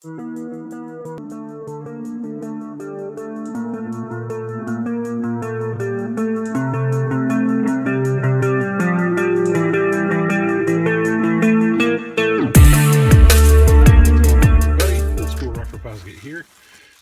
Rockford Fosgate here.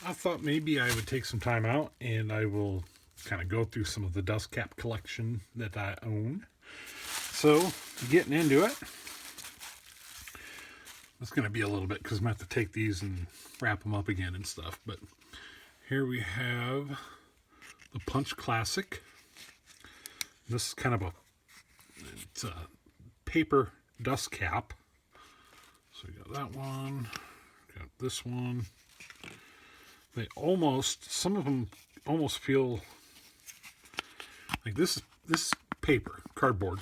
I thought maybe I would take some time out and I will kind of go through some of the dust cap collection that I own. So, getting into it, it's going to be a little bit because I'm going to have to take these and wrap them up again and stuff. But here we have the Punch Classic. This is kind of it's a paper dust cap. So we got that one. Got this one. They some of them almost feel like this is paper, cardboard.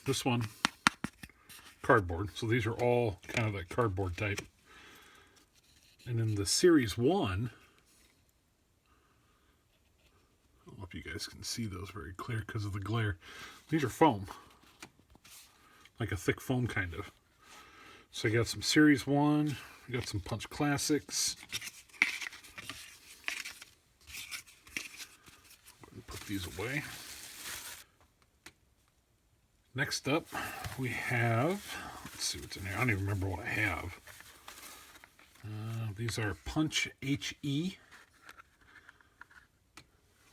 This one, cardboard. So these are all kind of that cardboard type. And then the Series 1, I don't know if you guys can see those very clear because of the glare. These are foam. Like a thick foam kind of. So I got some Series 1, I got some Punch Classics. Go ahead and put these away. Next up, we have, let's see what's in here. I don't even remember what I have. These are Punch HE.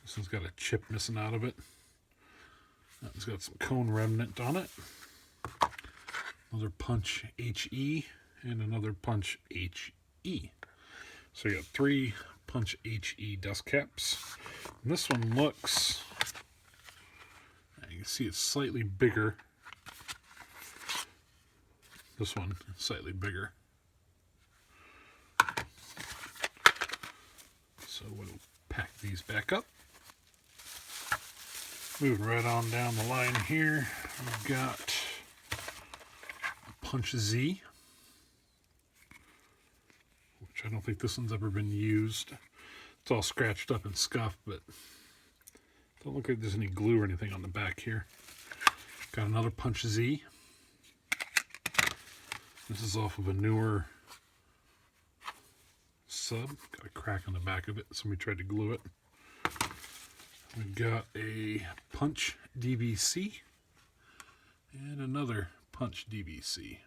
This one's got a chip missing out of it. It's got some cone remnant on it. Another Punch HE and another Punch HE. So you got 3 Punch HE dust caps. And this one looks, you can see it's slightly bigger. This one is slightly bigger. So we'll pack these back up. Moving right on down the line here, we've got Punch Z, which I don't think this one's ever been used. It's all scratched up and scuffed, but don't look like there's any glue or anything on the back here. Got another Punch Z. This is off of a newer sub. Got a crack on the back of it. Somebody tried to glue it. We've got a Punch DBC and another Punch DBC.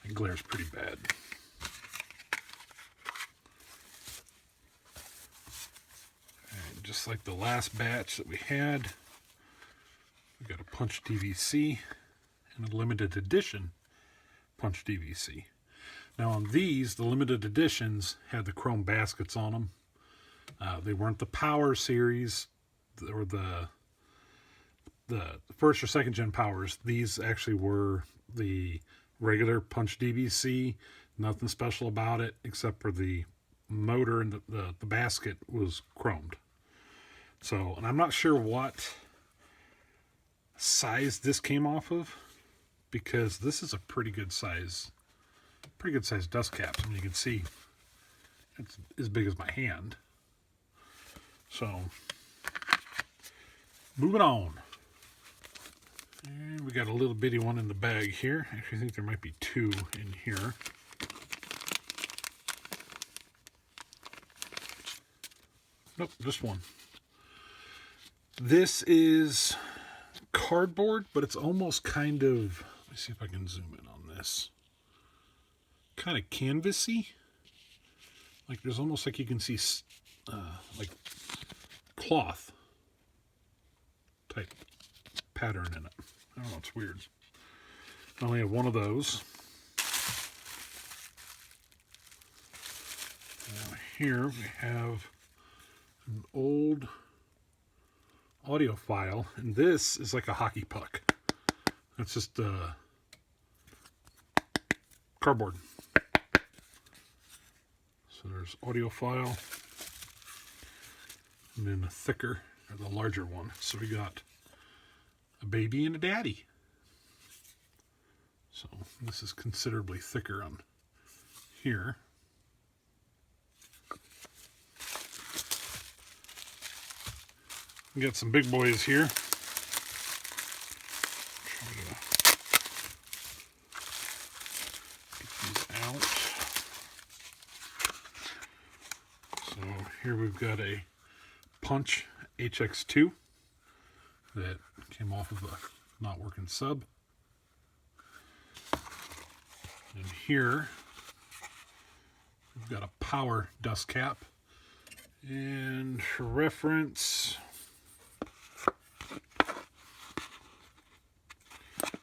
That glare's pretty bad. And just like the last batch that we had, we got a Punch DBC and a limited edition Punch DBC. Now on these, the limited editions had the chrome baskets on them. They weren't the Power series or the first or second gen Powers. These actually were the regular Punch DBC. Nothing special about it except for the motor and the basket was chromed. So, and I'm not sure what size this came off of, because this is a pretty good size dust cap. I mean, you can see it's as big as my hand. So, moving on. And we got a little bitty one in the bag here. Actually, I think there might be 2 in here. Nope, just one. This is cardboard, but it's almost kind of, let me see if I can zoom in on this. Kind of canvasy. Like there's almost like you can see like cloth type pattern in it. I don't know, it's weird. I only have one of those. Now here we have an old audio file, and this is like a hockey puck. It's just cardboard. So there's audio file, and then a thicker, or the larger one. So we got a baby and a daddy. So this is considerably thicker on here. We got some big boys here. Try to out. So here we've got a Punch HX2 that came off of a not working sub. And here we've got a power dust cap. And for reference,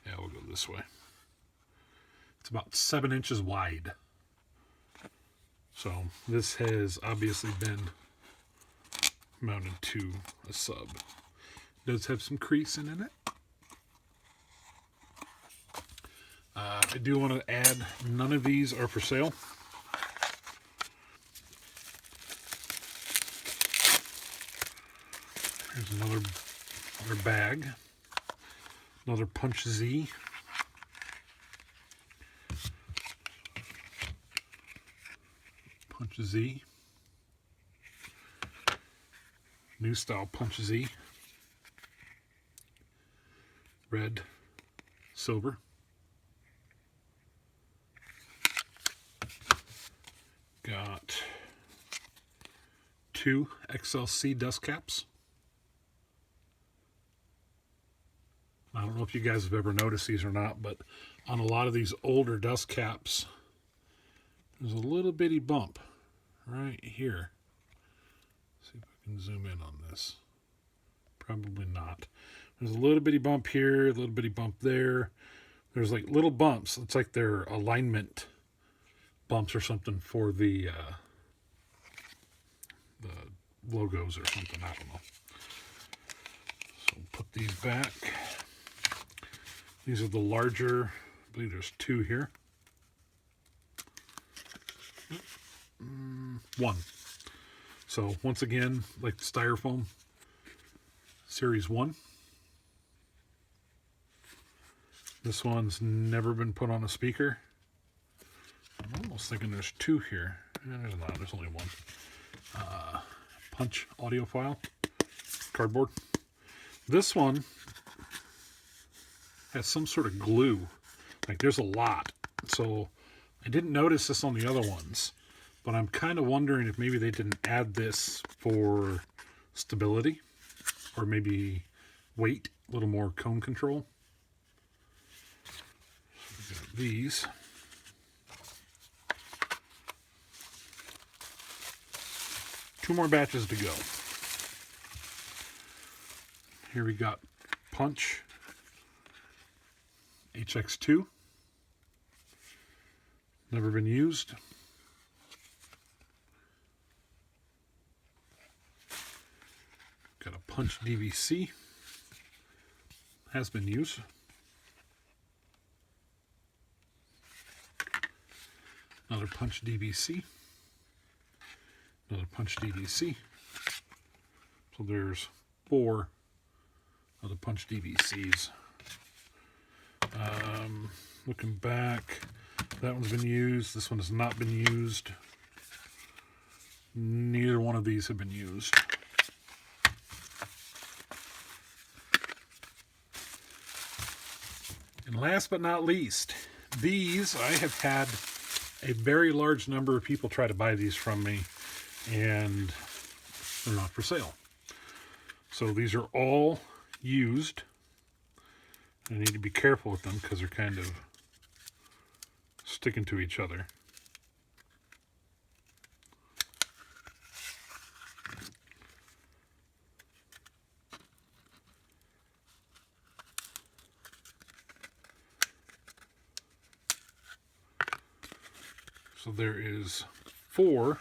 yeah, we'll go this way. It's about 7 inches wide. So this has obviously been mounted to a sub. It does have some creasing in it. I do want to add, none of these are for sale. Here's another bag. Another Punch Z. Punch Z. New style Punch Z. Red, silver. Got 2 XLC dust caps. I don't know if you guys have ever noticed these or not, but on a lot of these older dust caps, there's a little bitty bump right here. Let's see if I can zoom in on this. Probably not. There's a little bitty bump here, a little bitty bump there. There's like little bumps. It's like they're alignment bumps or something for the logos or something. I don't know. So we'll put these back. These are the larger. I believe there's 2 here. 1. So once again, like the styrofoam, series 1. This one's never been put on a speaker. I'm almost thinking there's 2 here. There's not. There's only 1. Punch audiophile, cardboard. This one has some sort of glue. Like there's a lot. So I didn't notice this on the other ones, but I'm kind of wondering if maybe they didn't add this for stability or maybe weight, a little more cone control. So we got these. Two more batches to go. Here we got Punch HX2. Never been used. Got a Punch DVC. Has been used. Another Punch DVC. Another Punch DVC. So there's 4 of the Punch DVCs. Looking back, that one's been used. This one has not been used. Neither one of these have been used. And last but not least, these, I have had a very large number of people try to buy these from me, and they're not for sale. So these are all used. I need to be careful with them because they're kind of sticking to each other. So there is 4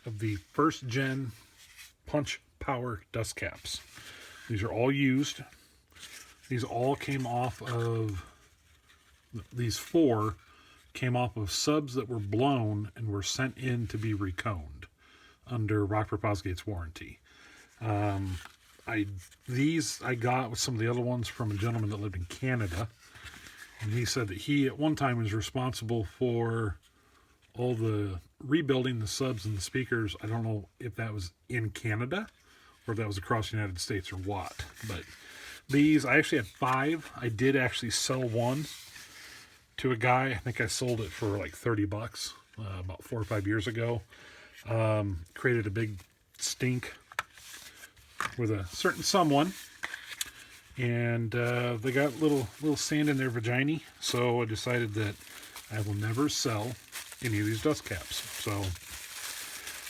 of the first gen Punch Power dust caps. These are all used. These all came off of, these 4 came off of subs that were blown and were sent in to be reconed under Rockford Fosgate's warranty. These I got with some of the other ones from a gentleman that lived in Canada. And he said that he at one time was responsible for all the rebuilding the subs and the speakers. I don't know if that was in Canada or if that was across the United States or what. But these, I actually had 5. I did actually sell one to a guy. I think I sold it for like 30 bucks about 4 or 5 years ago. Created a big stink with a certain someone, and they got little sand in their vagina, so I decided that I will never sell any of these dust caps. So,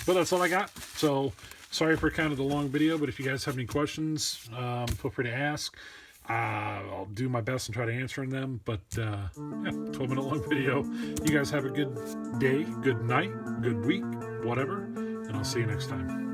but that's all I got. So sorry for kind of the long video, but if you guys have any questions, feel free to ask. I'll do my best and try to answer them, but yeah, 12-minute long video. You guys have a good day, good night, good week, whatever, and I'll see you next time.